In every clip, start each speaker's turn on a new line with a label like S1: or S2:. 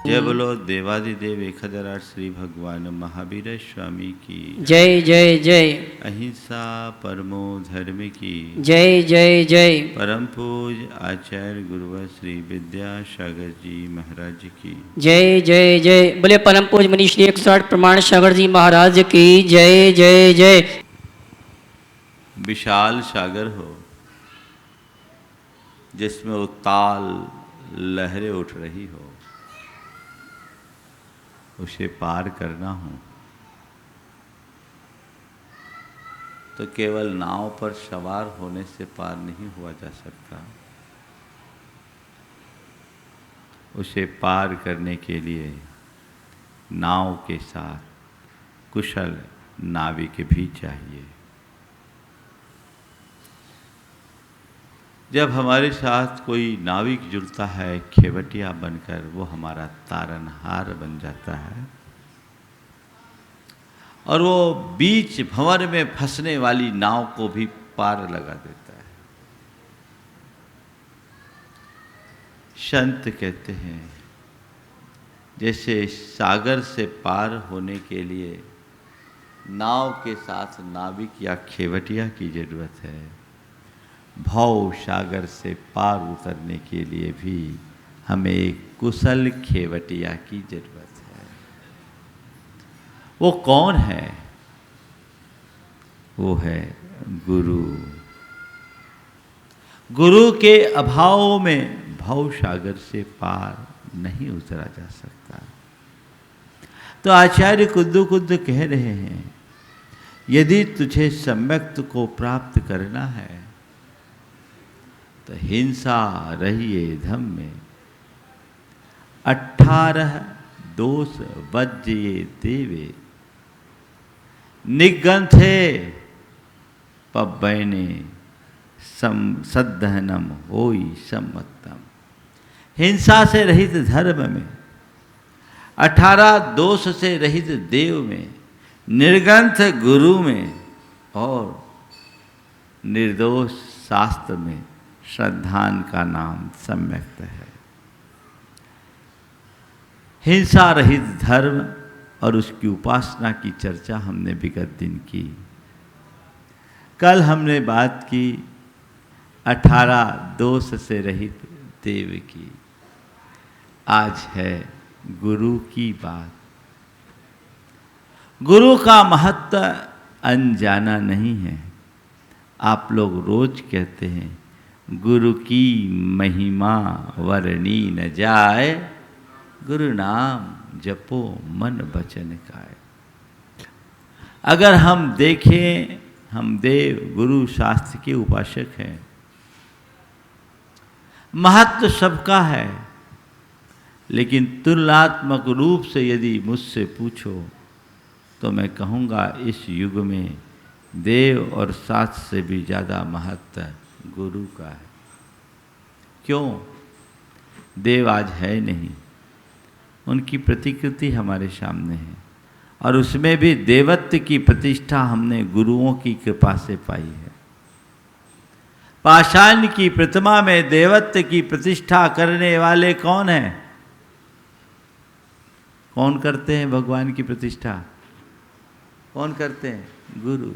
S1: जय बोलो देवादिदेव 1008 श्री भगवान महावीर स्वामी की
S2: जय जय जय।
S1: अहिंसा परमो धर्म की
S2: जय जय जय।
S1: परम पूज आचार्य गुरुवर श्री विद्यासागर जी महाराज की
S2: जय जय जय। बोले परम पूज मनीष श्री 108 प्रमाण सागर जी महाराज की जय जय जय।
S1: विशाल सागर हो जिसमें उताल लहरें उठ रही हो, उसे पार करना हो तो केवल नाव पर सवार होने से पार नहीं हुआ जा सकता। उसे पार करने के लिए नाव के साथ कुशल नाविक भी चाहिए। जब हमारे साथ कोई नाविक जुड़ता है खेवटिया बनकर, वो हमारा तारनहार बन जाता है और वो बीच भंवर में फंसने वाली नाव को भी पार लगा देता है। संत कहते हैं जैसे सागर से पार होने के लिए नाव के साथ नाविक या खेवटिया की जरूरत है, भव सागर से पार उतरने के लिए भी हमें एक कुशल खेवटिया की जरूरत है। वो कौन है? वो है गुरु। गुरु के अभाव में भव सागर से पार नहीं उतरा जा सकता। तो आचार्य कुद्दू कह रहे हैं, यदि तुझे सम्यक्त को प्राप्त करना है तो हिंसा रहिए धम में, 18 दोष वज्ये देवे, निगंथे पब्बैने सद्धहनम होई सम्मतम। हिंसा से रहित धर्म में, 18 दोष से रहित देव में, निर्गंथ गुरु में और निर्दोष शास्त्र में श्रद्धान का नाम सम्यक्त है। हिंसा रहित धर्म और उसकी उपासना की चर्चा हमने विगत दिन की। कल हमने बात की 18 दोष से रहित देव की। आज है गुरु की बात। गुरु का महत्व अनजाना नहीं है। आप लोग रोज कहते हैं गुरु की महिमा वर्णी न जाए, गुरु नाम जपो मन वचन काए। अगर हम देखें, हम देव गुरु शास्त्र के उपासक हैं, महत्व सबका है, लेकिन तुलनात्मक रूप से यदि मुझसे पूछो तो मैं कहूँगा इस युग में देव और शास्त्र से भी ज़्यादा महत्व गुरु का है। क्यों? देव आज है नहीं, उनकी प्रतिकृति हमारे सामने है और उसमें भी देवत्व की प्रतिष्ठा हमने गुरुओं की कृपा से पाई है। पाषाण की प्रतिमा में देवत्व की प्रतिष्ठा करने वाले कौन हैं? कौन करते हैं भगवान की प्रतिष्ठा? कौन करते हैं? गुरु।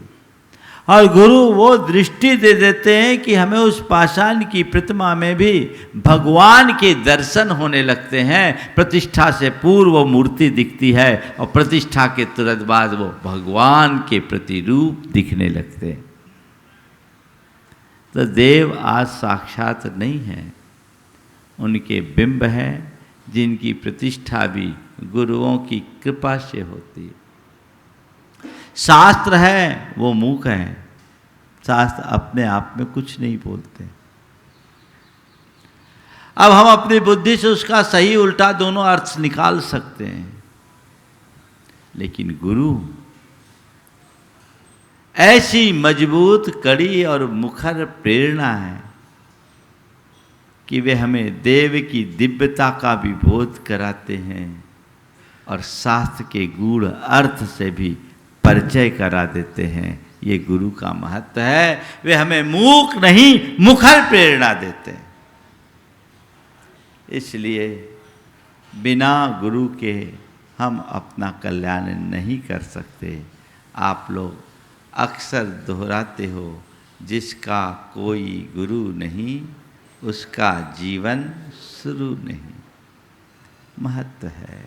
S1: और गुरु वो दृष्टि दे देते हैं कि हमें उस पाषाण की प्रतिमा में भी भगवान के दर्शन होने लगते हैं। प्रतिष्ठा से पूर्व वो मूर्ति दिखती है और प्रतिष्ठा के तुरंत बाद वो भगवान के प्रतिरूप दिखने लगते हैं। तो देव आज साक्षात नहीं है, उनके बिंब हैं जिनकी प्रतिष्ठा भी गुरुओं की कृपा से होती है। शास्त्र है वो मूक है, शास्त्र अपने आप में कुछ नहीं बोलते। अब हम अपनी बुद्धि से उसका सही उल्टा दोनों अर्थ निकाल सकते हैं, लेकिन गुरु ऐसी मजबूत कड़ी और मुखर प्रेरणा है कि वे हमें देव की दिव्यता का भी बोध कराते हैं और शास्त्र के गूढ़ अर्थ से भी परिचय करा देते हैं। ये गुरु का महत्व है। वे हमें मूक नहीं मुखर प्रेरणा देते हैं। इसलिए बिना गुरु के हम अपना कल्याण नहीं कर सकते। आप लोग अक्सर दोहराते हो, जिसका कोई गुरु नहीं उसका जीवन शुरू नहीं। महत्व है।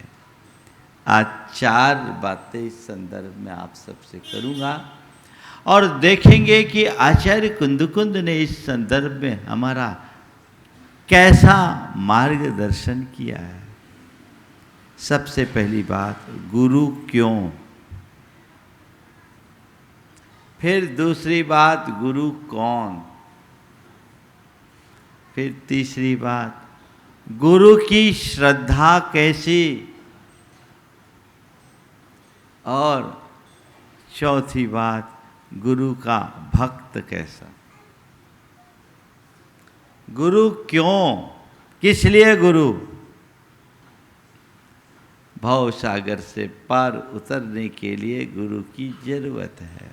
S1: आज 4 बातें इस संदर्भ में आप सबसे करूँगा और देखेंगे कि आचार्य कुंदकुंद ने इस संदर्भ में हमारा कैसा मार्गदर्शन किया है। सबसे पहली बात, गुरु क्यों। फिर दूसरी बात, गुरु कौन। फिर तीसरी बात, गुरु की श्रद्धा कैसी। और चौथी बात, गुरु का भक्त कैसा। गुरु क्यों, किस लिए गुरु। भव सागर से पार उतरने के लिए गुरु की जरूरत है।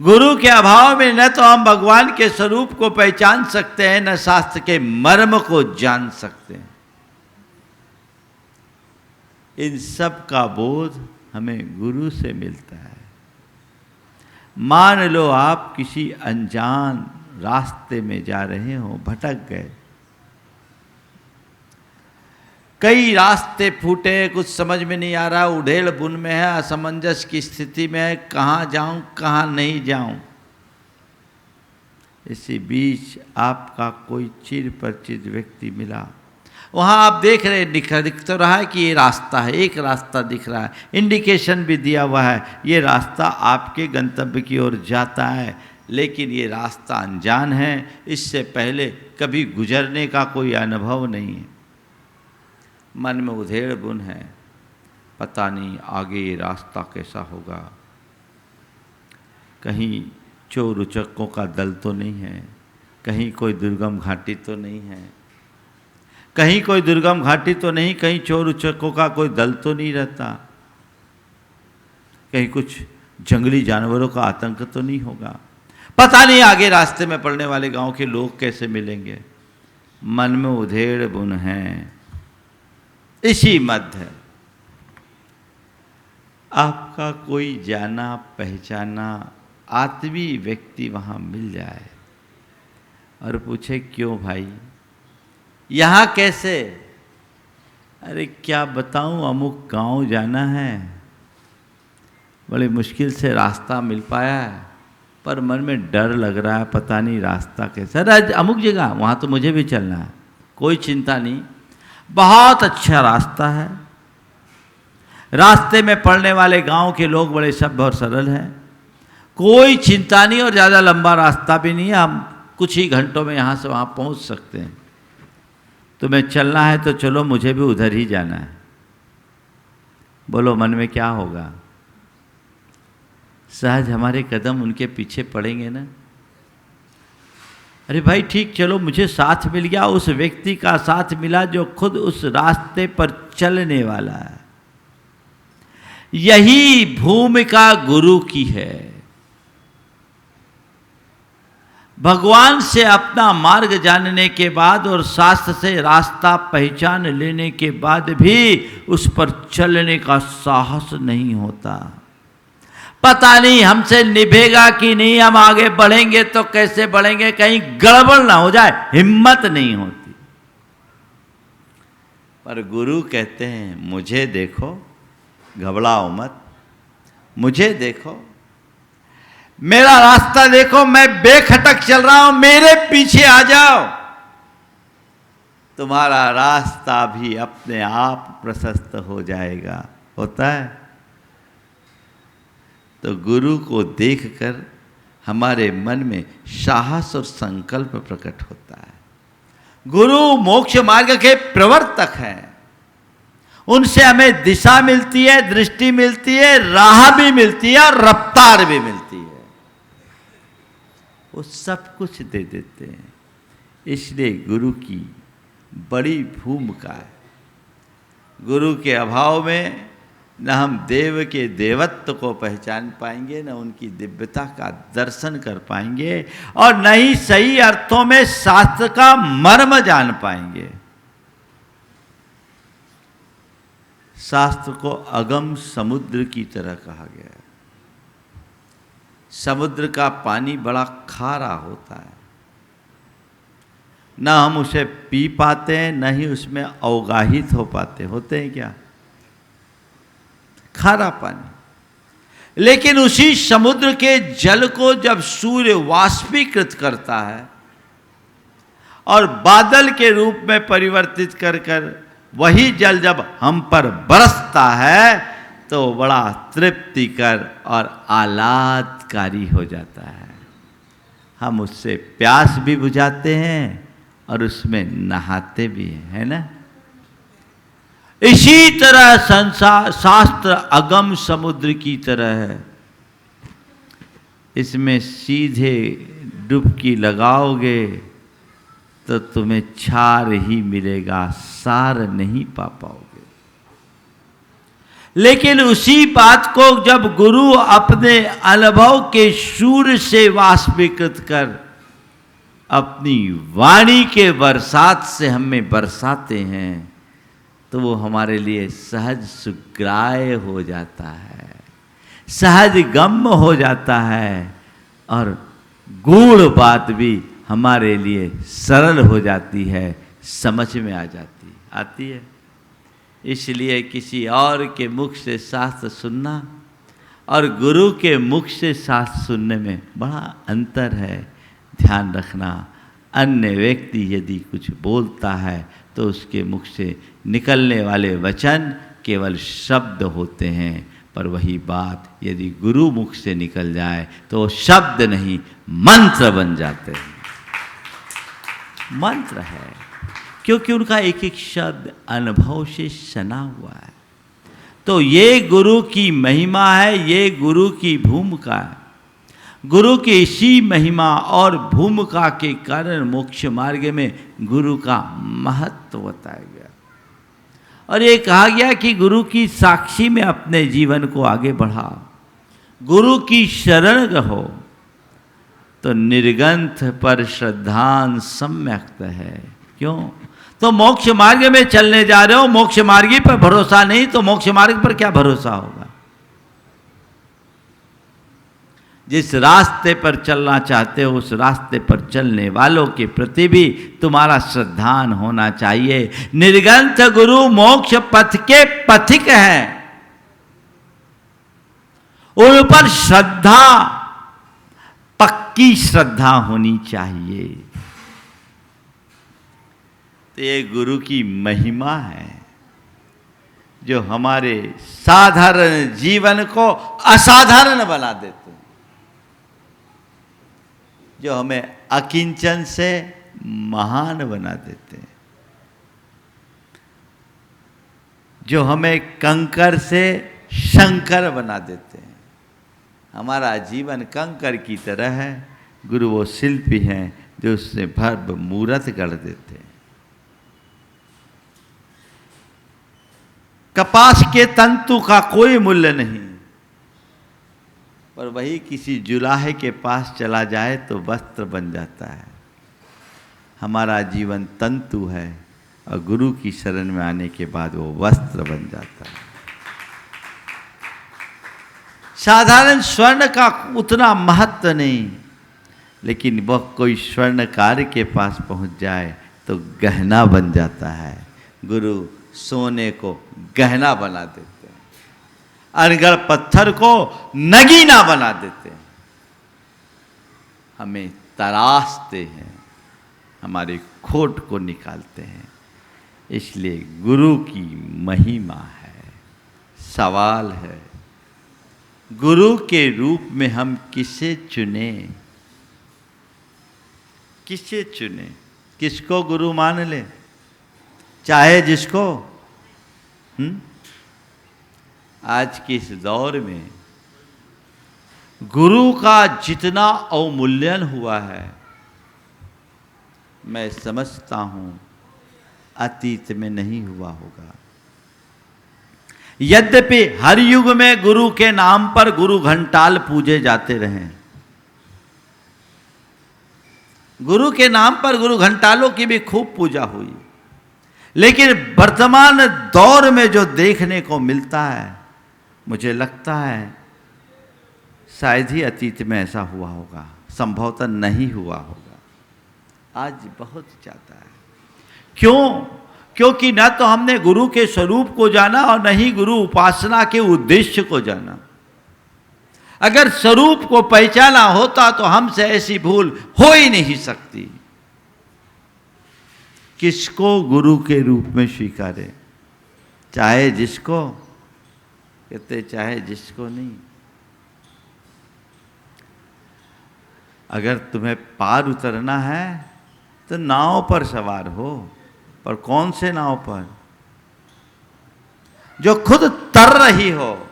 S1: गुरु के अभाव में न तो हम भगवान के स्वरूप को पहचान सकते हैं, न शास्त्र के मर्म को जान सकते हैं। इन सब का बोध हमें गुरु से मिलता है। मान लो आप किसी अनजान रास्ते में जा रहे हो, भटक गए, कई रास्ते फूटे, कुछ समझ में नहीं आ रहा, उधेड़ बुन में है, असमंजस की स्थिति में है, कहाँ जाऊं कहाँ नहीं जाऊं। इसी बीच आपका कोई चिर परिचित व्यक्ति मिला, वहाँ आप देख रहे दिख तो रहा है कि ये रास्ता है, एक रास्ता दिख रहा है, इंडिकेशन भी दिया हुआ है, ये रास्ता आपके गंतव्य की ओर जाता है, लेकिन ये रास्ता अनजान है, इससे पहले कभी गुजरने का कोई अनुभव नहीं है। मन में उधेड़ बुन है, पता नहीं आगे ये रास्ता कैसा होगा, कहीं चोर उचक्कों का दल तो नहीं है, कहीं कोई दुर्गम घाटी तो नहीं है, कहीं कोई दुर्गम घाटी तो नहीं, कहीं चोर उचक्कों का कोई दल तो नहीं रहता, कहीं कुछ जंगली जानवरों का आतंक तो नहीं होगा, पता नहीं आगे रास्ते में पड़ने वाले गांव के लोग कैसे मिलेंगे। मन में उधेड़ बुन है। इसी मध्य आपका कोई जाना पहचाना आत्मीय व्यक्ति वहां मिल जाए और पूछे, क्यों भाई यहाँ कैसे। अरे क्या बताऊं, अमुक गांव जाना है, बड़ी मुश्किल से रास्ता मिल पाया है, पर मन में डर लग रहा है, पता नहीं रास्ता कैसा। अरे अमुक जगह वहाँ तो मुझे भी चलना है, कोई चिंता नहीं, बहुत अच्छा रास्ता है, रास्ते में पड़ने वाले गांव के लोग बड़े सभ्य और सरल हैं, कोई चिंता नहीं, और ज़्यादा लंबा रास्ता भी नहीं है, हम कुछ ही घंटों में यहाँ से वहाँ पहुँच सकते हैं। तुम्हें चलना है तो चलो, मुझे भी उधर ही जाना है। बोलो मन में क्या होगा। सहज हमारे कदम उनके पीछे पड़ेंगे ना। अरे भाई ठीक, चलो मुझे साथ मिल गया, उस व्यक्ति का साथ मिला जो खुद उस रास्ते पर चलने वाला है। यही भूमिका गुरु की है। भगवान से अपना मार्ग जानने के बाद और शास्त्र से रास्ता पहचान लेने के बाद भी उस पर चलने का साहस नहीं होता। पता नहीं हमसे निभेगा कि नहीं, हम आगे बढ़ेंगे तो कैसे बढ़ेंगे, कहीं गड़बड़ ना हो जाए, हिम्मत नहीं होती। पर गुरु कहते हैं, मुझे देखो, घबराओ मत, मुझे देखो, मेरा रास्ता देखो, मैं बेखटक चल रहा हूं, मेरे पीछे आ जाओ, तुम्हारा रास्ता भी अपने आप प्रशस्त हो जाएगा। होता है। तो गुरु को देखकर हमारे मन में साहस और संकल्प प्रकट होता है। गुरु मोक्ष मार्ग के प्रवर्तक हैं, उनसे हमें दिशा मिलती है, दृष्टि मिलती है, राह भी मिलती है और रफ्तार भी मिलती है। वो सब कुछ दे देते हैं। इसलिए गुरु की बड़ी भूमिका है। गुरु के अभाव में न हम देव के देवत्व को पहचान पाएंगे, न उनकी दिव्यता का दर्शन कर पाएंगे, और न ही सही अर्थों में शास्त्र का मर्म जान पाएंगे। शास्त्र को अगम समुद्र की तरह कहा गया है। समुद्र का पानी बड़ा खारा होता है, न हम उसे पी पाते हैं, न ही उसमें अवगाहित हो पाते। होते हैं क्या? खारा पानी। लेकिन उसी समुद्र के जल को जब सूर्य वाष्पीकृत करता है और बादल के रूप में परिवर्तित कर कर वही जल जब हम पर बरसता है तो बड़ा तृप्तिकर और आह्लादकारी हो जाता है। हम उससे प्यास भी बुझाते हैं और उसमें नहाते भी हैं, है ना? इसी तरह संसार शास्त्र अगम समुद्र की तरह है। इसमें सीधे डुबकी लगाओगे तो तुम्हें क्षार ही मिलेगा, सार नहीं पा पाओगे। लेकिन उसी बात को जब गुरु अपने अनुभव के सूर से वाष्पीकृत कर अपनी वाणी के बरसात से हमें बरसाते हैं तो वो हमारे लिए सहज सुग्राह्य हो जाता है, सहज गम्य हो जाता है और गूढ़ बात भी हमारे लिए सरल हो जाती है, समझ में आती है। इसलिए किसी और के मुख से शास्त्र सुनना और गुरु के मुख से शास्त्र सुनने में बड़ा अंतर है। ध्यान रखना, अन्य व्यक्ति यदि कुछ बोलता है तो उसके मुख से निकलने वाले वचन केवल शब्द होते हैं, पर वही बात यदि गुरु मुख से निकल जाए तो शब्द नहीं मंत्र बन जाते हैं। मंत्र है क्योंकि उनका एक एक शब्द अनुभव से सना हुआ है। तो ये गुरु की महिमा है, ये गुरु की भूमिका है। गुरु की इसी महिमा और भूमिका के कारण मोक्ष मार्ग में गुरु का महत्व बताया गया और ये कहा गया कि गुरु की साक्षी में अपने जीवन को आगे बढ़ाओ, गुरु की शरण रहो तो निर्गंथ पर श्रद्धान सम्यक्त है। क्यों? तो मोक्ष मार्ग में चलने जा रहे हो, मोक्ष मार्गी पर भरोसा नहीं तो मोक्ष मार्ग पर क्या भरोसा होगा? जिस रास्ते पर चलना चाहते हो उस रास्ते पर चलने वालों के प्रति भी तुम्हारा श्रद्धान होना चाहिए। निर्गंथ गुरु मोक्ष पथ के पथिक हैं, उन पर श्रद्धा, पक्की श्रद्धा होनी चाहिए। तो ये गुरु की महिमा है जो हमारे साधारण जीवन को असाधारण बना देते हैं, जो हमें अकिंचन से महान बना देते हैं, जो हमें कंकर से शंकर बना देते हैं। हमारा जीवन कंकर की तरह है, गुरु वो शिल्पी हैं जो उससे भव्य मूर्त गढ़ देते हैं। कपास के तंतु का कोई मूल्य नहीं, पर वही किसी जुलाहे के पास चला जाए तो वस्त्र बन जाता है। हमारा जीवन तंतु है और गुरु की शरण में आने के बाद वो वस्त्र बन जाता है। साधारण स्वर्ण का उतना महत्व नहीं, लेकिन वह कोई स्वर्णकार के पास पहुंच जाए तो गहना बन जाता है। गुरु सोने को गहना बना देते हैं, अनगढ़ पत्थर को नगीना बना देते हैं, हमें तराशते हैं, हमारे खोट को निकालते हैं। इसलिए गुरु की महिमा है। सवाल है, गुरु के रूप में हम किसे चुने? किसे चुने? किसको गुरु मान ले? चाहे जिसको। आज के इस दौर में गुरु का जितना अवमूल्यन हुआ है, मैं समझता हूं अतीत में नहीं हुआ होगा। यद्यपि हर युग में गुरु के नाम पर गुरु घंटाल पूजे जाते रहे, गुरु के नाम पर गुरु घंटालों की भी खूब पूजा हुई, लेकिन वर्तमान दौर में जो देखने को मिलता है, मुझे लगता है शायद ही अतीत में ऐसा हुआ होगा, संभवतः नहीं हुआ होगा। आज बहुत ज़्यादा है। क्यों? क्योंकि न तो हमने गुरु के स्वरूप को जाना और न ही गुरु उपासना के उद्देश्य को जाना। अगर स्वरूप को पहचाना होता तो हमसे ऐसी भूल हो ही नहीं सकती। किसको गुरु के रूप में स्वीकारे? चाहे जिसको, कहते चाहे जिसको नहीं। अगर तुम्हें पार उतरना है तो नाव पर सवार हो, पर कौन से नाव पर? जो खुद तर रही हो।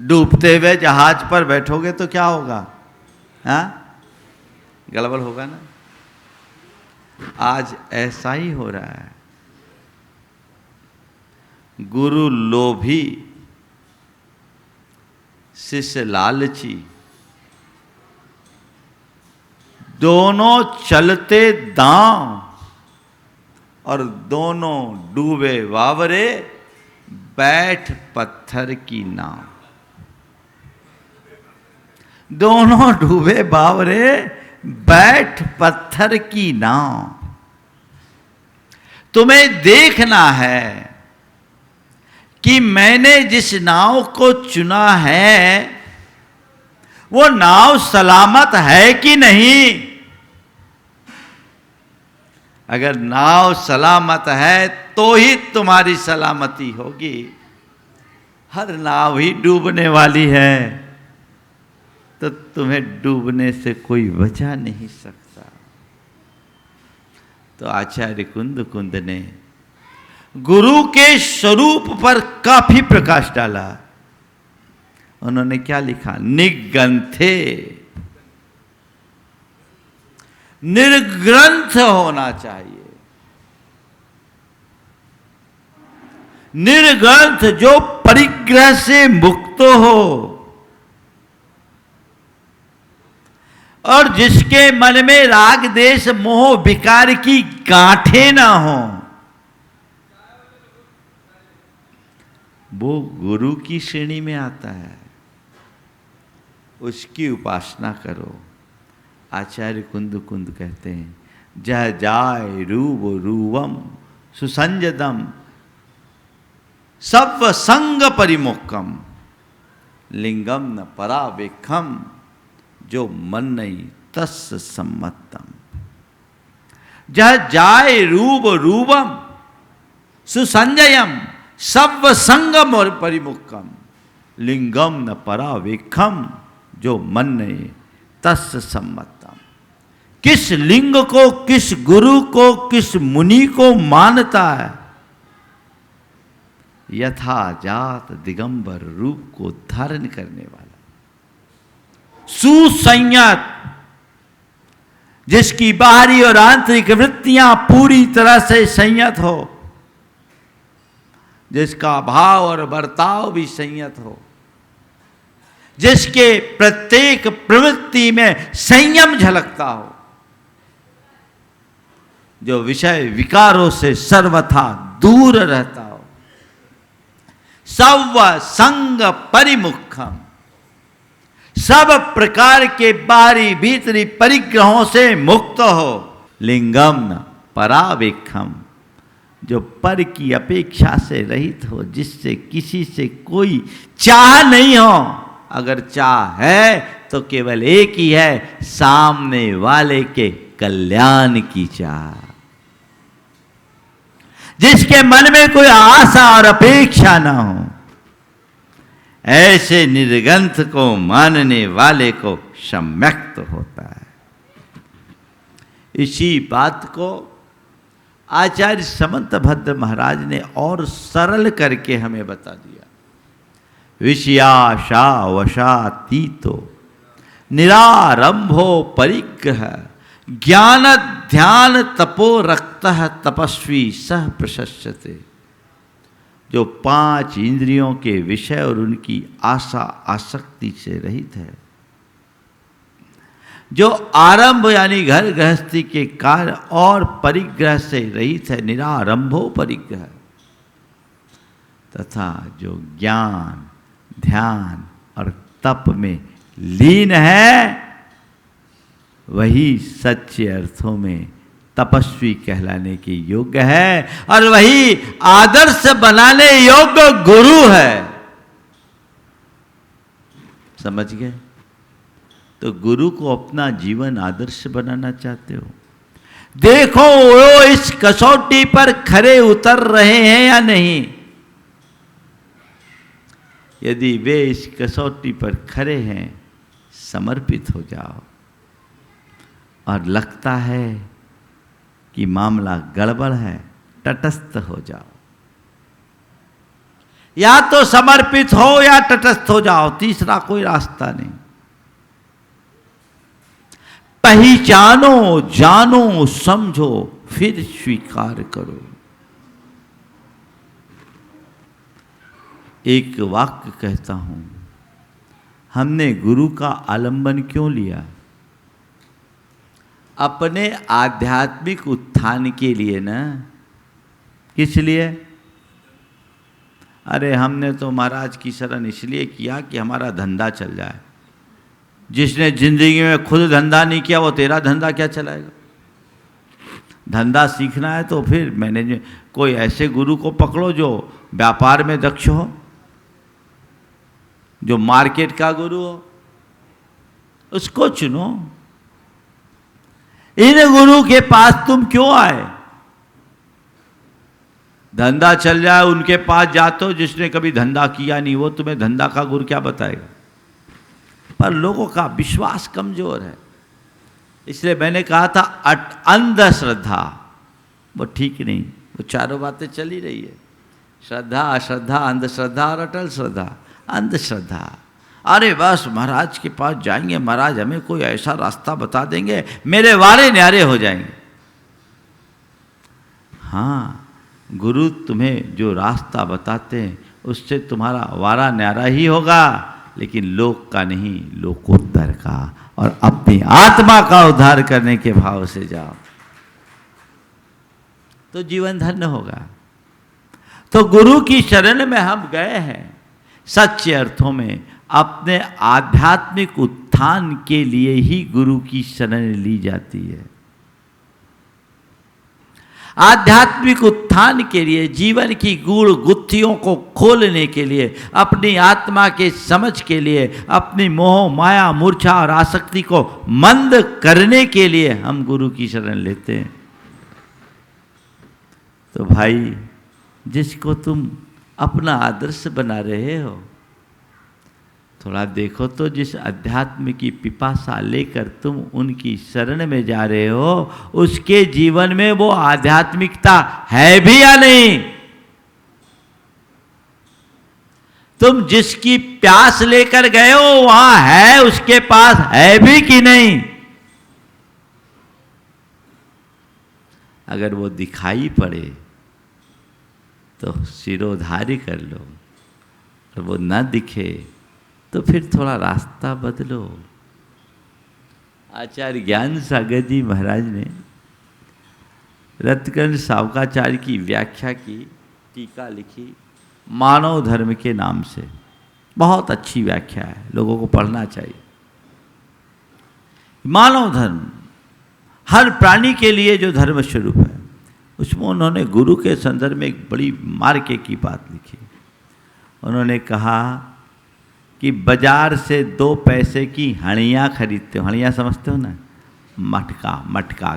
S1: डूबते हुए जहाज पर बैठोगे तो क्या होगा? हाँ, गड़बड़ होगा ना। आज ऐसा ही हो रहा है। गुरु लोभी, शिष्य लालची, दोनों चलते दांव और दोनों डूबे वावरे, बैठ पत्थर की नाव। दोनों डूबे बावरे, बैठ पत्थर की नाव। तुम्हें देखना है कि मैंने जिस नाव को चुना है वो नाव सलामत है कि नहीं। अगर नाव सलामत है तो ही तुम्हारी सलामती होगी। हर नाव ही डूबने वाली है तो तुम्हें डूबने से कोई बचा नहीं सकता। तो आचार्य कुंद ने गुरु के स्वरूप पर काफी प्रकाश डाला। उन्होंने क्या लिखा? निग्रंथे, निर्ग्रंथ होना चाहिए। निर्ग्रंथ, जो परिग्रह से मुक्त हो और जिसके मन में राग देश मोह विकार की गांठें ना हो, वो गुरु की श्रेणी में आता है। उसकी उपासना करो। आचार्य कुंद कहते हैं, जह जाय रूप रूवम सुसंजदम सव संग परिमुखम लिंगम न परावेखम जो मन नहीं तस् सम्मतम। जह जाय रूप रूपम सुसंजयम सव संगम और परिमुखम लिंगम न परावेखम जो मन नहीं तस् सम्मतम। किस लिंग को, किस गुरु को, किस मुनि को मानता है? यथा जात दिगंबर रूप को धारण करने वाला, सुसंयत, जिसकी बाहरी और आंतरिक वृत्तियां पूरी तरह से संयत हो, जिसका भाव और बर्ताव भी संयत हो, जिसके प्रत्येक प्रवृत्ति में संयम झलकता हो, जो विषय विकारों से सर्वथा दूर रहता हो, सव संग परिमुखम, सब प्रकार के बाहरी भीतरी परिग्रहों से मुक्त हो, लिंगम न परावेखम, जो पर की अपेक्षा से रहित हो, जिससे किसी से कोई चाह नहीं हो। अगर चाह है तो केवल एक ही है, सामने वाले के कल्याण की चाह। जिसके मन में कोई आशा और अपेक्षा ना हो, ऐसे निर्ग्रंथ को मानने वाले को सम्यक्त होता है। इसी बात को आचार्य समंतभद्र महाराज ने और सरल करके हमें बता दिया। विषयाशा वशातीतो निरारंभो परिग्रह ज्ञान ध्यान तपो रक्तः तपस्वी सह प्रशस्यते। जो 5 इंद्रियों के विषय और उनकी आशा आसक्ति से रहित है, जो आरंभ यानी घर गृहस्थी के कार्य और परिग्रह से रहित है, निरारंभो परिग्रह, तथा जो ज्ञान, ध्यान और तप में लीन है, वही सच्चे अर्थों में तपस्वी कहलाने के योग्य है और वही आदर्श बनाने योग्य गुरु है। समझ गए? तो गुरु को अपना जीवन आदर्श बनाना चाहते हो, देखो वो इस कसौटी पर खरे उतर रहे हैं या नहीं। यदि वे इस कसौटी पर खरे हैं, समर्पित हो जाओ, और लगता है कि मामला गड़बड़ है, तटस्थ हो जाओ। या तो समर्पित हो या तटस्थ हो जाओ, तीसरा कोई रास्ता नहीं। पहचानो, जानो, समझो, फिर स्वीकार करो। एक वाक्य कहता हूं, हमने गुरु का आलंबन क्यों लिया? अपने आध्यात्मिक उत्थान के लिए ना। किस लिए? अरे हमने तो महाराज की शरण इसलिए किया कि हमारा धंधा चल जाए। जिसने जिंदगी में खुद धंधा नहीं किया, वो तेरा धंधा क्या चलाएगा? धंधा सीखना है तो फिर मैंने कोई ऐसे गुरु को पकड़ो जो व्यापार में दक्ष हो, जो मार्केट का गुरु हो, उसको चुनो। इन गुरु के पास तुम क्यों आए? धंधा चल जाए उनके पास जाते हो, जिसने कभी धंधा किया नहीं, वो तुम्हें धंधा का गुरु क्या बताएगा? पर लोगों का विश्वास कमजोर है। इसलिए मैंने कहा था अंधश्रद्धा वो ठीक नहीं। वो चारों बातें चल ही रही है, श्रद्धा, अश्रद्धा, अंधश्रद्धा और अटल श्रद्धा। अंधश्रद्धा, अरे बस महाराज के पास जाएंगे, महाराज हमें कोई ऐसा रास्ता बता देंगे, मेरे वारे न्यारे हो जाएंगे। हाँ, गुरु तुम्हें जो रास्ता बताते हैं उससे तुम्हारा वारा न्यारा ही होगा, लेकिन लोक का नहीं, लोकोत्तर का, और अपनी आत्मा का उद्धार करने के भाव से जाओ तो जीवन धन्य होगा। तो गुरु की शरण में हम गए हैं, सच्चे अर्थों में अपने आध्यात्मिक उत्थान के लिए ही गुरु की शरण ली जाती है। आध्यात्मिक उत्थान के लिए, जीवन की गूढ़ गुत्थियों को खोलने के लिए, अपनी आत्मा के समझ के लिए, अपनी मोह, माया, मूर्छा और आसक्ति को मंद करने के लिए हम गुरु की शरण लेते हैं। तो भाई, जिसको तुम अपना आदर्श बना रहे हो, थोड़ा देखो तो जिस अध्यात्म की पिपासा लेकर तुम उनकी शरण में जा रहे हो, उसके जीवन में वो आध्यात्मिकता है भी या नहीं? तुम जिसकी प्यास लेकर गए हो, वहां है, उसके पास है भी कि नहीं? अगर वो दिखाई पड़े तो सिरोधार्य कर लो, और वो न दिखे तो फिर थोड़ा रास्ता बदलो। आचार्य ज्ञान सागर जी महाराज ने रत्नकंड सावकाचार्य की व्याख्या की, टीका लिखी मानव धर्म के नाम से। बहुत अच्छी व्याख्या है, लोगों को पढ़ना चाहिए। मानव धर्म, हर प्राणी के लिए जो धर्म स्वरूप है, उसमें उन्होंने गुरु के संदर्भ में एक बड़ी मार्के की बात लिखी। उन्होंने कहा कि बाजार से 2 पैसे की हणियाँ खरीदते हो। हणियाँ समझते हो ना? मटका,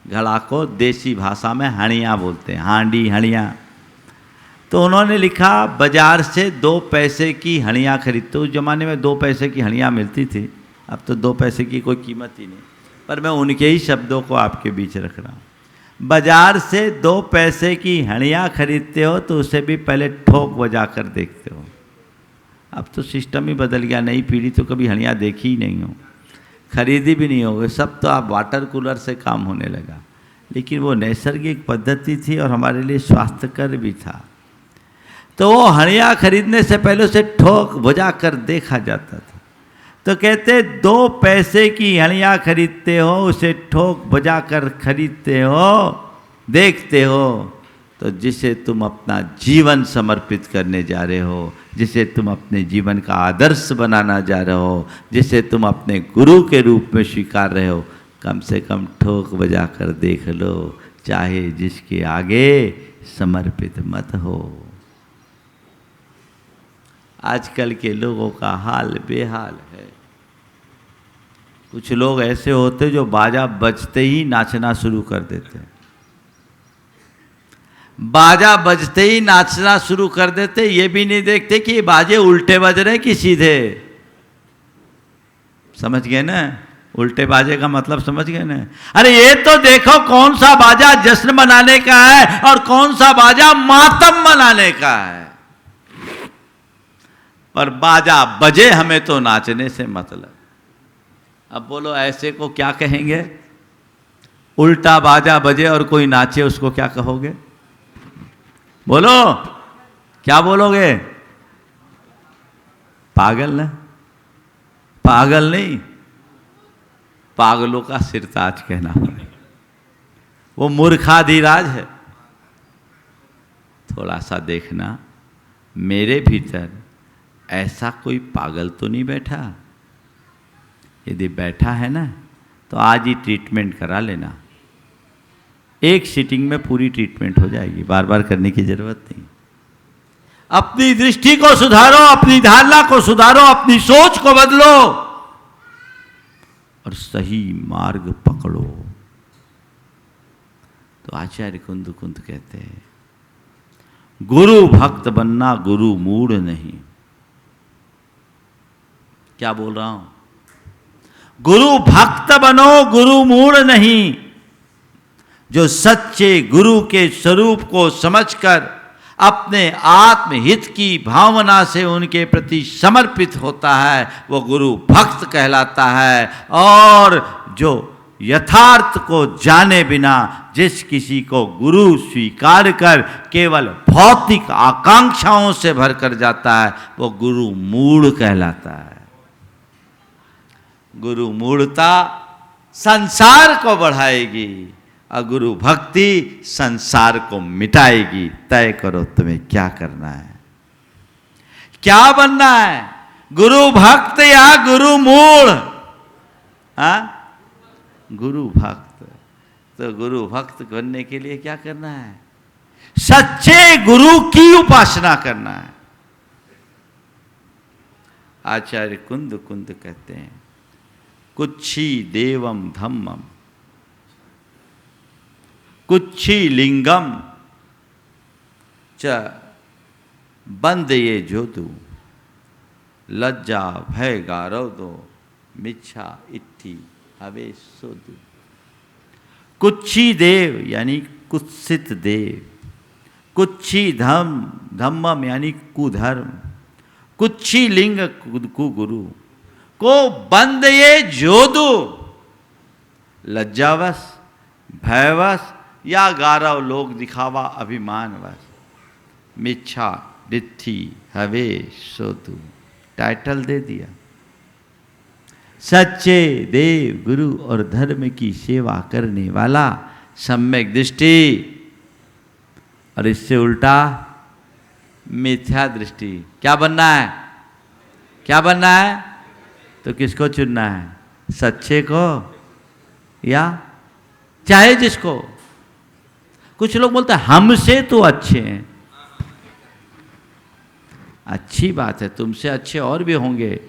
S1: घड़ा को देसी भाषा में हणियाँ बोलते हैं, हांडी, हणियाँ। तो उन्होंने लिखा बाजार से 2 पैसे की हणियाँ खरीदते हो। उस जमाने में 2 पैसे की हणियाँ मिलती थी, अब तो 2 पैसे की कोई कीमत ही नहीं, पर मैं उनके ही शब्दों को आपके बीच रख रहा हूँ। बाजार से 2 पैसे की हणियाँ खरीदते हो तो उसे भी पहले ठोक बजा कर देखते हो। अब तो सिस्टम ही बदल गया, नई पीढ़ी तो कभी हणियाँ देखी ही नहीं हो, खरीदी भी नहीं होगी, सब तो आप वाटर कूलर से काम होने लगा। लेकिन वो नैसर्गिक पद्धति थी और हमारे लिए स्वास्थ्यकर भी था। तो वो हणियाँ खरीदने से पहले उसे ठोक बजा कर देखा जाता था। तो कहते 2 पैसे की हड़ियाँ खरीदते हो, उसे ठोक बजा कर खरीदते हो, देखते हो, तो जिसे तुम अपना जीवन समर्पित करने जा रहे हो, जिसे तुम अपने जीवन का आदर्श बनाना जा रहे हो, जिसे तुम अपने गुरु के रूप में स्वीकार रहे हो, कम से कम ठोक बजा कर देख लो, चाहे जिसके आगे समर्पित मत हो। आजकल के लोगों का हाल बेहाल है। कुछ लोग ऐसे होते जो बाजा बजते ही नाचना शुरू कर देते हैं। बाजा बजते ही नाचना शुरू कर देते, ये भी नहीं देखते कि ये बाजे उल्टे बज रहे कि सीधे। समझ गए ना? उल्टे बाजे का मतलब समझ गए ना? अरे ये तो देखो कौन सा बाजा जश्न मनाने का है और कौन सा बाजा मातम मनाने का है। पर बाजा बजे, हमें तो नाचने से मतलब। अब बोलो ऐसे को क्या कहेंगे? उल्टा बाजा बजे और कोई नाचे, उसको क्या कहोगे? बोलो, क्या बोलोगे? पागल ना? पागल नहीं, पागलों का सिरताज कहना पड़ेगा। वो मूर्खाधिराज है। थोड़ा सा देखना, मेरे भीतर ऐसा कोई पागल तो नहीं बैठा। यदि बैठा है ना, तो आज ही ट्रीटमेंट करा लेना। एक सीटिंग में पूरी ट्रीटमेंट हो जाएगी, बार बार करने की जरूरत नहीं। अपनी दृष्टि को सुधारो, अपनी धारणा को सुधारो, अपनी सोच को बदलो और सही मार्ग पकड़ो। तो आचार्य कुंद कहते हैं, गुरु भक्त बनना गुरु मूढ़ नहीं। क्या बोल रहा हूं? गुरु भक्त बनो, गुरु मूढ़ नहीं। जो सच्चे गुरु के स्वरूप को समझकर अपने आत्महित की भावना से उनके प्रति समर्पित होता है, वो गुरु भक्त कहलाता है। और जो यथार्थ को जाने बिना जिस किसी को गुरु स्वीकार कर केवल भौतिक आकांक्षाओं से भरकर जाता है, वो गुरु मूढ़ कहलाता है। गुरु मूढ़ता संसार को बढ़ाएगी और गुरु भक्ति संसार को मिटाएगी। तय करो तुम्हें क्या करना है, क्या बनना है, गुरु भक्त या गुरु मूढ़? हाँ, गुरु भक्त। तो गुरु भक्त बनने के लिए क्या करना है? सच्चे गुरु की उपासना करना है। आचार्य कुंद कहते हैं, कुच्छी देवम धम्मम कुच्छी लिंगम च बंद ये जोदु लज्जा भय गारव दो मिच्छा इट्ठी हवे सोदु। कुच्छी देव यानी कुत्सित देव, कुच्छी धम्मम यानी कुधर्म, कुच्छी लिंग कुगुरु को बंद ये जोदु। लज्जावश, भयवश या गारव लोग दिखावा अभिमानवश, मिच्छा डित्थि हवे सोदु, टाइटल दे दिया। सच्चे देव गुरु और धर्म की सेवा करने वाला, सम्यक दृष्टि, और इससे उल्टा मिथ्या दृष्टि। क्या बनना है? क्या बनना है? तो किसको चुनना है? सच्चे को या चाहे जिसको? कुछ लोग बोलते हैं हमसे तो अच्छे हैं। अच्छी बात है, तुमसे अच्छे और भी होंगे,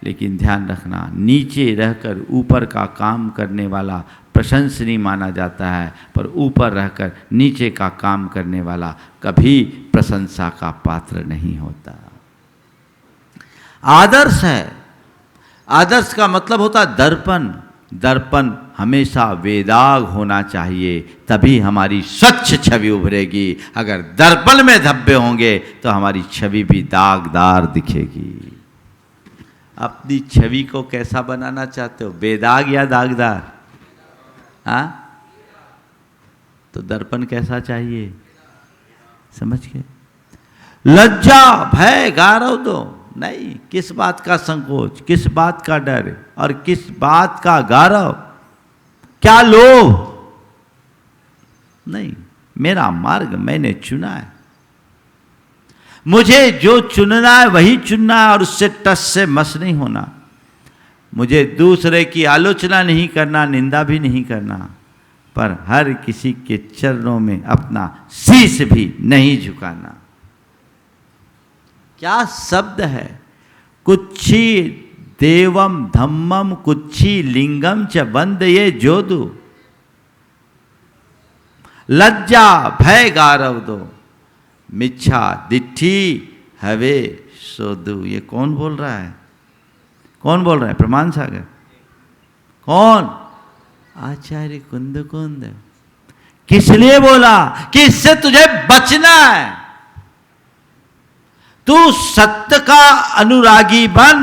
S1: लेकिन ध्यान रखना, नीचे रहकर ऊपर का काम करने वाला प्रशंसनीय माना जाता है, पर ऊपर रहकर नीचे का काम करने वाला कभी प्रशंसा का पात्र नहीं होता। आदर्श है, आदर्श का मतलब होता है दर्पण। दर्पण हमेशा वेदाग होना चाहिए, तभी हमारी स्वच्छ छवि उभरेगी। अगर दर्पण में धब्बे होंगे तो हमारी छवि भी दागदार दिखेगी। अपनी छवि को कैसा बनाना चाहते हो, बेदाग या दागदार? हाँ, तो दर्पण कैसा चाहिए, समझ के? लज्जा भय गारव दो, नहीं, किस बात का संकोच, किस बात का डर और किस बात का गौरव, क्या लोभ? नहीं, मेरा मार्ग मैंने चुना है, मुझे जो चुनना है वही चुनना है और उससे टस से मस नहीं होना। मुझे दूसरे की आलोचना नहीं करना, निंदा भी नहीं करना, पर हर किसी के चरणों में अपना शीश भी नहीं झुकाना। क्या शब्द है, कुच्छी देवम धम्मम कुच्छी लिंगम च वंदये जोदु, लज्जा भय गारव दो, मिच्छा दिट्ठी हवे सोदु। ये कौन बोल रहा है? कौन बोल रहा है? प्रमाण सागर। कौन? आचार्य कुंद। किस लिए बोला? कि इससे तुझे बचना है। तू सत्य का अनुरागी बन,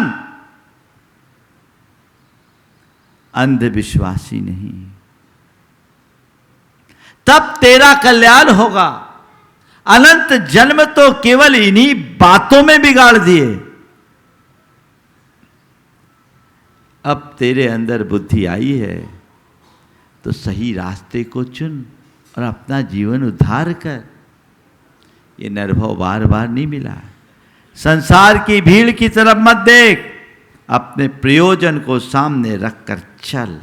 S1: अंधविश्वासी नहीं, तब तेरा कल्याण होगा। अनंत जन्म तो केवल इन्हीं बातों में बिगाड़ दिए। अब तेरे अंदर बुद्धि आई है तो सही रास्ते को चुन और अपना जीवन उद्धार कर। ये निर्भव बार बार नहीं मिला है। संसार की भीड़ की तरफ मत देख, अपने प्रयोजन को सामने रखकर चल।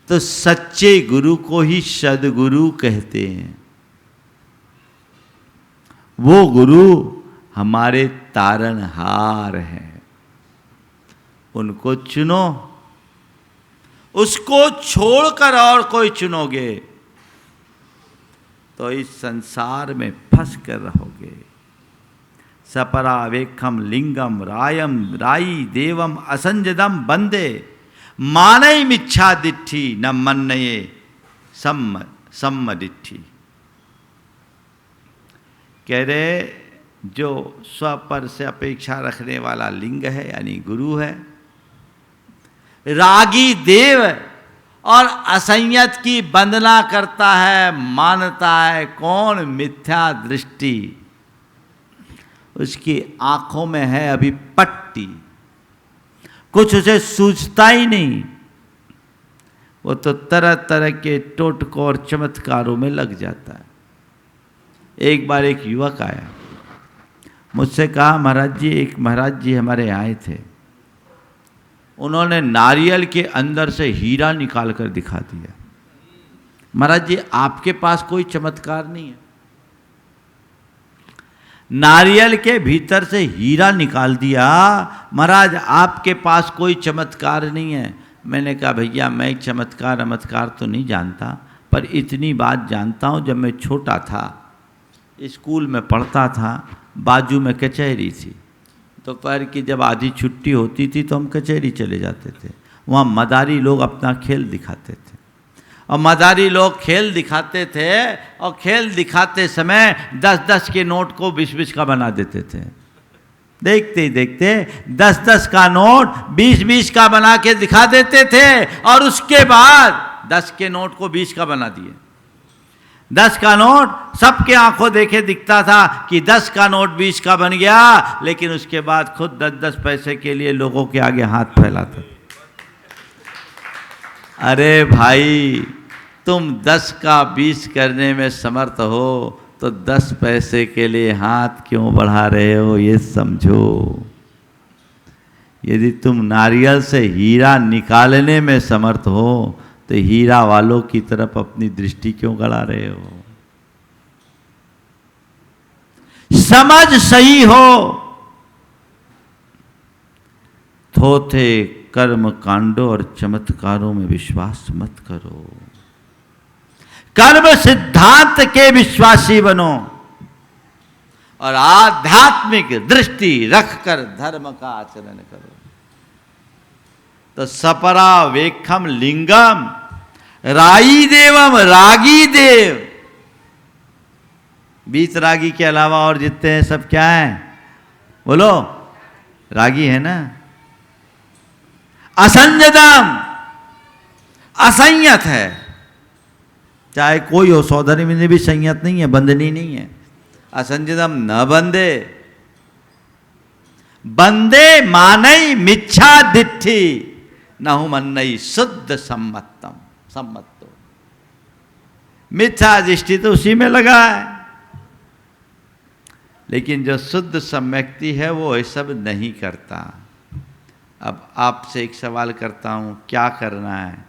S1: तो सच्चे गुरु को ही सद्गुरु कहते हैं। वो गुरु हमारे तारणहार हैं, उनको चुनो। उसको छोड़कर और कोई चुनोगे तो इस संसार में फंस कर रहोगे। सपरा वेखम लिंगम रायम राई देवम असंजदम बंदे, मानई मिच्छा दिट्ठी न मन्नये सम्म दिट्ठी। कह रहे जो स्व पर से अपेक्षा रखने वाला लिंग है यानी गुरु है, रागी देव और असंयत की वंदना करता है, मानता है। कौन? मिथ्या दृष्टि, उसकी आंखों में है अभी पट्टी, कुछ उसे सूझता ही नहीं। वो तो तरह तरह के टोटकों और चमत्कारों में लग जाता है। एक बार एक युवक आया, मुझसे कहा, महाराज जी, एक महाराज जी हमारे आए थे, उन्होंने नारियल के अंदर से हीरा निकाल कर दिखा दिया। महाराज जी, आपके पास कोई चमत्कार नहीं है? नारियल के भीतर से हीरा निकाल दिया, महाराज आपके पास कोई चमत्कार नहीं है। मैंने कहा, भैया मैं चमत्कार तो नहीं जानता, पर इतनी बात जानता हूँ, जब मैं छोटा था, स्कूल में पढ़ता था, बाजू में कचहरी थी। दोपहर की जब आधी छुट्टी होती थी तो हम कचहरी चले जाते थे। वहाँ मदारी लोग अपना खेल दिखाते थे, और मदारी लोग खेल दिखाते थे, और खेल दिखाते समय 10-10 के नोट को 20-20 का बना देते थे। देखते ही देखते 10-10 का नोट 20-20 का बना के दिखा देते थे, और उसके बाद 10 के नोट को 20 का बना दिए। 10 का नोट सबके आंखों देखे दिखता था कि 10 का नोट 20 का बन गया, लेकिन उसके बाद खुद 10-10 पैसे के लिए लोगों के आगे हाथ फैलाता। अरे भाई, तुम 10 का 20 करने में समर्थ हो तो 10 पैसे के लिए हाथ क्यों बढ़ा रहे हो, ये समझो। यदि तुम नारियल से हीरा निकालने में समर्थ हो तो हीरा वालों की तरफ अपनी दृष्टि क्यों गड़ा रहे हो? समझ सही हो। थोथे कर्म कांडों और चमत्कारों में विश्वास मत करो, कर्म सिद्धांत के विश्वासी बनो, और आध्यात्मिक दृष्टि रखकर धर्म का आचरण करो। तो सपरा वेखम लिंगम राई देवम रागी देव। बीच रागी के अलावा और जितने हैं सब क्या हैं? बोलो, रागी है ना। असंजदम, असंयत है। चाहे कोई हो, सौधर्मी में भी संयत नहीं है, बंधनी नहीं है। असंजदम न बंधे, बंदे मानई मिच्छा दिट्ठी नहु मन्नई शुद्ध सम्मतम सम्मतो। मिथ्या दृष्टि तो उसी में लगा है, लेकिन जो शुद्ध सम्यक्ति है वो ये सब नहीं करता। अब आपसे एक सवाल करता हूँ, क्या करना है?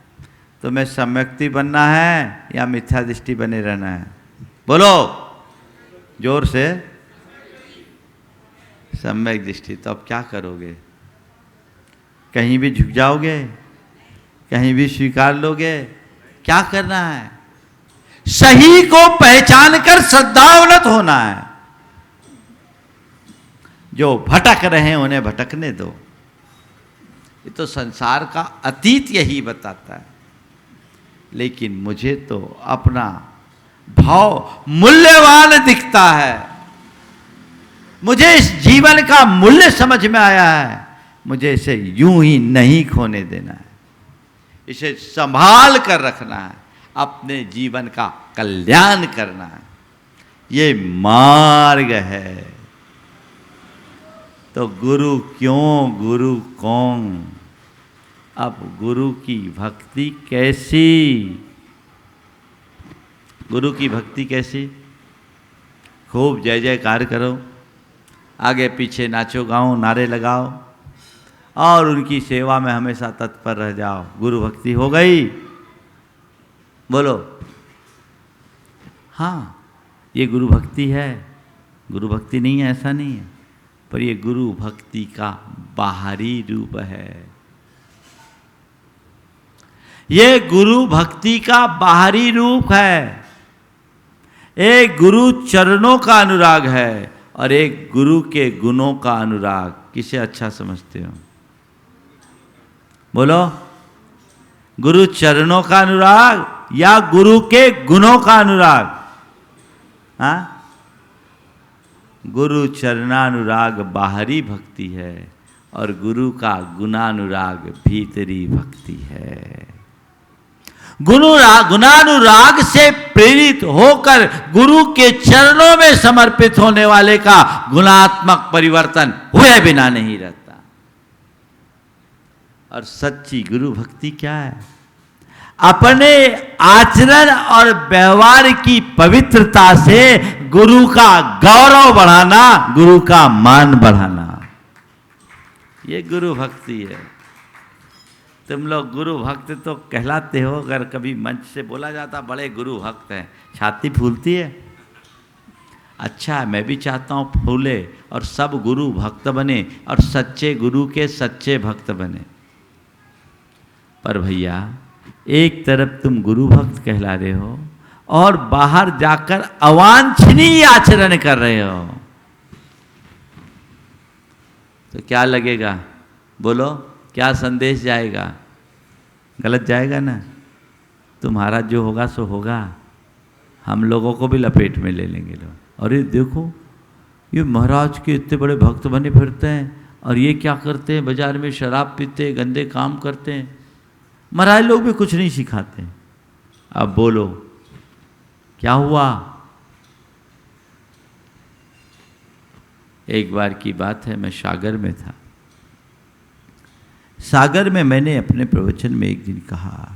S1: तुम्हें सम्यक्ति बनना है या मिथ्या दृष्टि बने रहना है? बोलो जोर से। सम्यक दृष्टि। तो अब क्या करोगे? कहीं भी झुक जाओगे? कहीं भी स्वीकार लोगे? क्या करना है? सही को पहचान कर श्रद्धावलत होना है। जो भटक रहे हैं उन्हें भटकने दो। ये तो संसार का अतीत यही बताता है। लेकिन मुझे तो अपना भाव मूल्यवान दिखता है। मुझे इस जीवन का मूल्य समझ में आया है। मुझे इसे यूं ही नहीं खोने देना है। इसे संभाल कर रखना है। अपने जीवन का कल्याण करना है। ये मार्ग है। तो गुरु क्यों, गुरु कौन? अब गुरु की भक्ति कैसी? गुरु की भक्ति कैसी? खूब जय जयकार करो, आगे पीछे नाचो गाओ, नारे लगाओ और उनकी सेवा में हमेशा तत्पर रह जाओ। गुरु भक्ति हो गई? बोलो हाँ, ये गुरु भक्ति है। गुरु भक्ति नहीं है ऐसा नहीं है, पर ये गुरु भक्ति का बाहरी रूप है। ये गुरु भक्ति का बाहरी रूप है। एक गुरु चरणों का अनुराग है और एक गुरु के गुणों का अनुराग। किसे अच्छा समझते हो? बोलो, गुरु चरणों का अनुराग या गुरु के गुणों का अनुराग? हाँ, गुरु चरणानुराग बाहरी भक्ति है और गुरु का गुणानुराग भीतरी भक्ति है। गुणानुराग से प्रेरित होकर गुरु के चरणों में समर्पित होने वाले का गुणात्मक परिवर्तन हुए बिना नहीं रहता। और सच्ची गुरु भक्ति क्या है? अपने आचरण और व्यवहार की पवित्रता से गुरु का गौरव बढ़ाना, गुरु का मान बढ़ाना, ये गुरु भक्ति है। तुम लोग गुरु भक्त तो कहलाते हो। अगर कभी मंच से बोला जाता बड़े गुरु भक्त हैं, छाती फूलती है। अच्छा है, मैं भी चाहता हूँ फूले और सब गुरु भक्त बने और सच्चे गुरु के सच्चे भक्त बने। पर भैया, एक तरफ तुम गुरु भक्त कहला रहे हो और बाहर जाकर अवांछनीय आचरण कर रहे हो, तो क्या लगेगा? बोलो, क्या संदेश जाएगा? गलत जाएगा ना। तुम्हारा जो होगा सो होगा। हम लोगों को भी लपेट में ले लेंगे लोग। अरे देखो, ये महाराज के इतने बड़े भक्त बने फिरते हैं और ये क्या करते हैं? बाजार में शराब पीते, गंदे काम करते हैं। महाराज लोग भी कुछ नहीं सिखाते। अब बोलो क्या हुआ? एक बार की बात है, मैं सागर में था। सागर में मैंने अपने प्रवचन में एक दिन कहा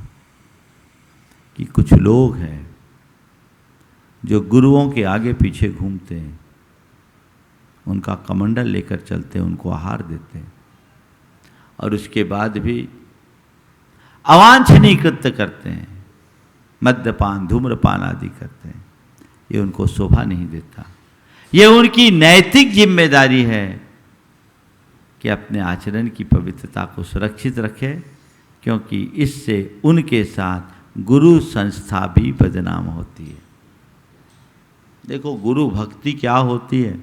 S1: कि कुछ लोग हैं जो गुरुओं के आगे पीछे घूमते हैं, उनका कमंडल लेकर चलते हैं, उनको आहार देते हैं और उसके बाद भी अवांछनीय कृत्य करते हैं, मद्यपान, धूम्रपान आदि करते हैं। ये उनको शोभा नहीं देता। ये उनकी नैतिक जिम्मेदारी है कि अपने आचरण की पवित्रता को सुरक्षित रखे, क्योंकि इससे उनके साथ गुरु संस्था भी बदनाम होती है। देखो, गुरु भक्ति क्या होती है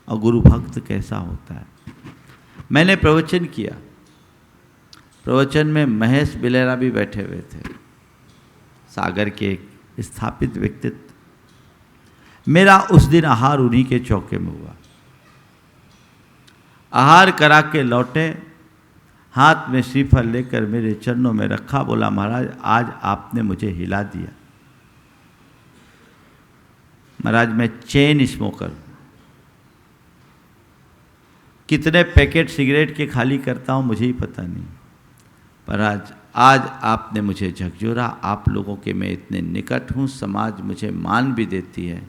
S1: और गुरु भक्त कैसा होता है। मैंने प्रवचन किया। प्रवचन में महेश बिलेरा भी बैठे हुए थे, सागर के एक स्थापित व्यक्तित्व। मेरा उस दिन आहार उन्हीं के चौके में हुआ। आहार करा के लौटे, हाथ में श्रीफल लेकर मेरे चरणों में रखा, बोला महाराज आज आपने मुझे हिला दिया। महाराज मैं चेन स्मोकर, कितने पैकेट सिगरेट के खाली करता हूँ मुझे ही पता नहीं, पर आज आपने मुझे झकझोरा। आप लोगों के मैं इतने निकट हूँ, समाज मुझे मान भी देती है,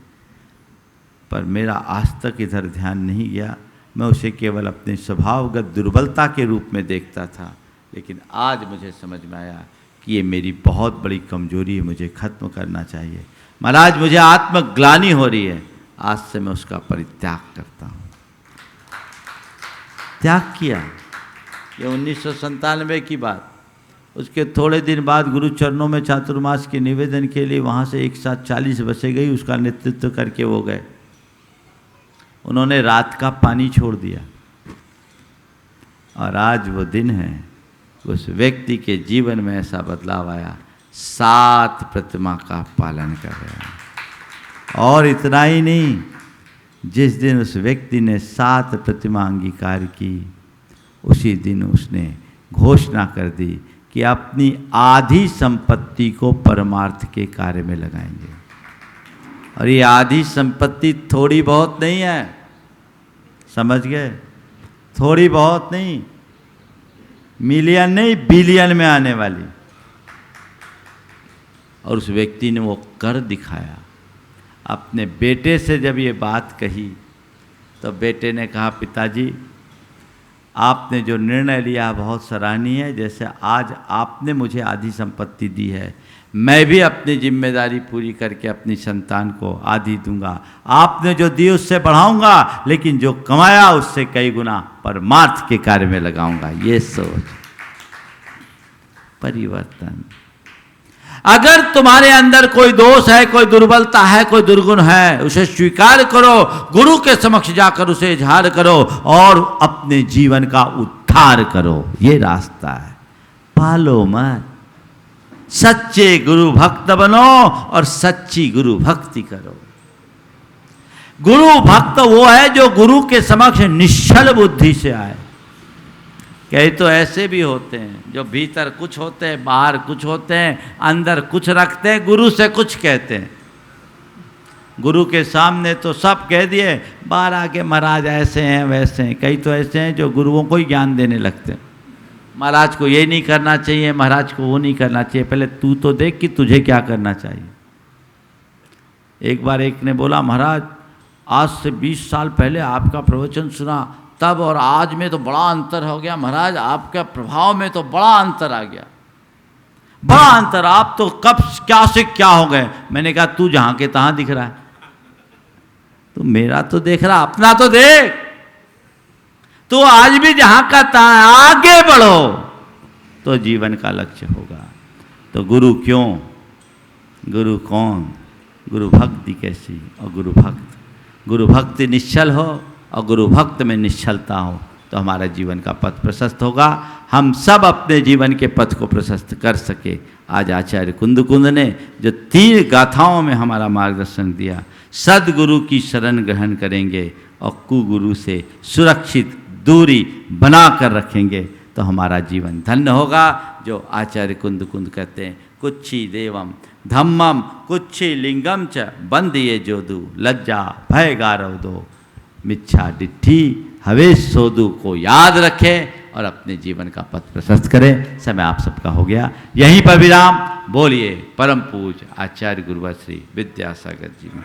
S1: पर मेरा आज तक इधर ध्यान नहीं गया। मैं उसे केवल अपने स्वभावगत दुर्बलता के रूप में देखता था, लेकिन आज मुझे समझ में आया कि ये मेरी बहुत बड़ी कमजोरी है, मुझे खत्म करना चाहिए। महाराज मुझे आत्मग्लानि हो रही है, आज से मैं उसका परित्याग करता हूँ। त्याग किया। ये 1997 की बात। उसके थोड़े दिन बाद गुरु चरणों में चातुर्मास के निवेदन के लिए वहाँ से एक साथ 40 बसें गई, उसका नेतृत्व करके वो गए। उन्होंने रात का पानी छोड़ दिया, और आज वो दिन है, उस व्यक्ति के जीवन में ऐसा बदलाव आया, 7 प्रतिमा का पालन कर रहे हैं। और इतना ही नहीं, जिस दिन उस व्यक्ति ने 7 प्रतिमा अंगीकार की, उसी दिन उसने घोषणा कर दी कि अपनी आधी संपत्ति को परमार्थ के कार्य में लगाएंगे। और ये आधी संपत्ति थोड़ी बहुत नहीं है, समझ गए? थोड़ी बहुत नहीं, मिलियन नहीं, बिलियन में आने वाली। और उस व्यक्ति ने वो कर दिखाया। अपने बेटे से जब ये बात कही तो बेटे ने कहा, पिताजी आपने जो निर्णय लिया बहुत सराहनीय है। जैसे आज आपने मुझे आधी संपत्ति दी है, मैं भी अपनी जिम्मेदारी पूरी करके अपनी संतान को आधी दूंगा। आपने जो दी उससे बढ़ाऊंगा, लेकिन जो कमाया उससे कई गुना परमार्थ के कार्य में लगाऊंगा। ये सोच, परिवर्तन। अगर तुम्हारे अंदर कोई दोष है, कोई दुर्बलता है, कोई दुर्गुण है, उसे स्वीकार करो, गुरु के समक्ष जाकर उसे इजहार करो और अपने जीवन का उद्धार करो। ये रास्ता है, पालो मत। सच्चे गुरु भक्त बनो और सच्ची गुरु भक्ति करो। गुरु भक्त वो है जो गुरु के समक्ष निश्चल बुद्धि से आए। कई तो ऐसे भी होते हैं जो भीतर कुछ होते हैं, बाहर कुछ होते हैं, अंदर कुछ रखते हैं, गुरु से कुछ कहते हैं। गुरु के सामने तो सब कह दिए, बाहर आके महाराज ऐसे हैं वैसे हैं। कई तो ऐसे हैं जो गुरुओं को ही ज्ञान देने लगते हैं। महाराज को ये नहीं करना चाहिए, महाराज को वो नहीं करना चाहिए। पहले तू तो देख कि तुझे क्या करना चाहिए। एक बार एक ने बोला, महाराज आज से 20 साल पहले आपका प्रवचन सुना, तब और आज में तो बड़ा अंतर हो गया। महाराज आपके प्रभाव में तो बड़ा अंतर आ गया, बड़ा अंतर। आप तो कब क्या से क्या हो गए। मैंने कहा तू जहां के तहां दिख रहा है, तू मेरा तो देख रहा, अपना तो देख। तो आज भी जहां का तहां, आगे बढ़ो तो जीवन का लक्ष्य होगा। तो गुरु क्यों, गुरु कौन, गुरु भक्ति कैसी। और गुरु भक्ति निश्चल हो और गुरु भक्त में निश्चलता हो तो हमारा जीवन का पथ प्रशस्त होगा। हम सब अपने जीवन के पथ को प्रशस्त कर सके। आज आचार्य कुंद ने जो 3 गाथाओं में हमारा मार्गदर्शन दिया, सदगुरु की शरण ग्रहण करेंगे और कुगुरु से सुरक्षित दूरी बना कर रखेंगे तो हमारा जीवन धन्य होगा। जो आचार्य कुंद कहते हैं, कुच्छी देवम धम्मम कुच्छी लिंगम च बंदिये जोदू लज्जा भय गारव दो मिच्छा डिट्ठी हवेश सोदू को याद रखें और अपने जीवन का पथ प्रशस्त करें। समय आप सबका हो गया, यहीं पर विराम। बोलिए परम पूज्य आचार्य गुरुवर श्री विद्यासागर जी में।